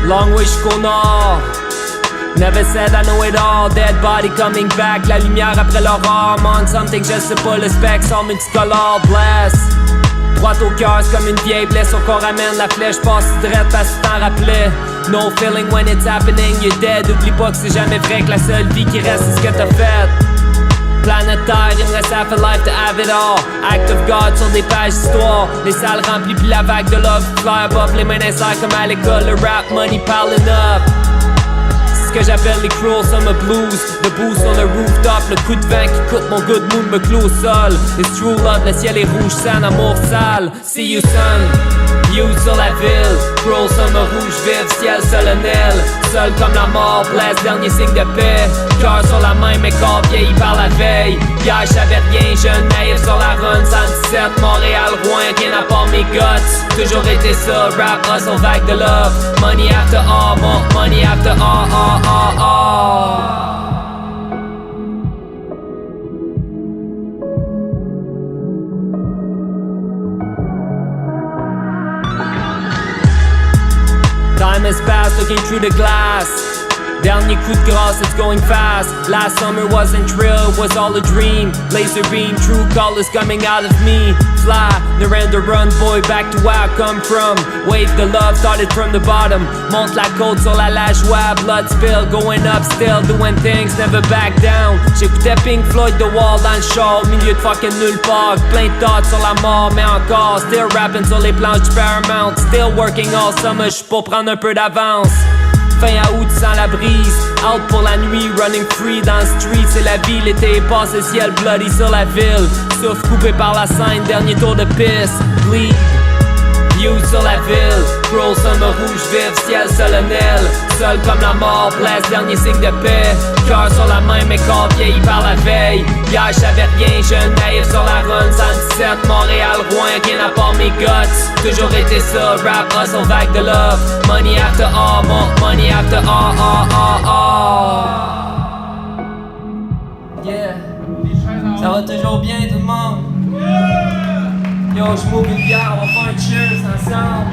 Long way jusqu'au nord. Never said I know it all. Dead body coming back. La lumière après l'aurore. On something, je sais pas, le spec sans multicolore. Bless. Droite au cœur, c'est comme une vieille blessure qu'on ramène. La flèche passe direct parce que t'en rappelais. No feeling when it's happening, you're dead. Oublie pas que c'est jamais vrai que la seule vie qui reste c'est ce que t'as fait. Planétaire, il me reste half a life to have it all. Act of God sur des pages d'histoire. Les salles remplies puis la vague de love fly above. Les mains dans les airs comme à l'école. Le rap money piling up. Que j'appelle les cruel summer blues. Debout sur le rooftop, le coup de vent qui coupe mon good mood me cloue au sol. It's true love, le ciel est rouge, sans amour sale. See you son, view sur la ville. Cruel summer rouge vive, ciel solennel. Seul comme la mort, blesse, dernier signe de paix. Cœur sur la main, mais corps vieilli par la veille. Hier j'avais rien, jeune naïf sur la run. 117, Montréal, Rouen, rien à part mes guts. Toujours été ça, rap, hustle, vague de love. Money after all, more money after all. Time has passed, looking through the glass. Dernier coup de grâce, it's going fast. Last summer wasn't real, was all a dream. Laser beam, true colors coming out of me. Fly, Narendra run, boy, back to where I come from. Wave the love, started from the bottom. Monte la côte sur la lâche, ouais, blood spill. Going up still, doing things, never back down. J'écoutais Pink Floyd, The Wall dans le show. Milieu de fucking nulle part, plein de thoughts sur la mort. Mais encore, still rapping sur les planches du Paramount. Still working all summer, j'suis pour prendre un peu d'avance. Fin à août sans la brise, out pour la nuit, running free dans le street, c'est la vie, l'été passe, le ciel bloody sur la ville, souffle coupé par la scène, dernier tour de piste, bleed, view sur la ville, cruel summer rouge vive, ciel solennel, seul comme la mort, blesse, dernier signe de paix, cœur sur la main, mais corps vieilli par la veille, hier j'avais rien, jeune naïf sur la run, 117, Montréal, Rouen, rien à part mes guts, toujours été ça, rap, hustle, vague de love, money after all, more money after all. Yeah, ça va toujours bien tout le monde? Yo, je m'ouvre une bière, on va faire un cheers ensemble.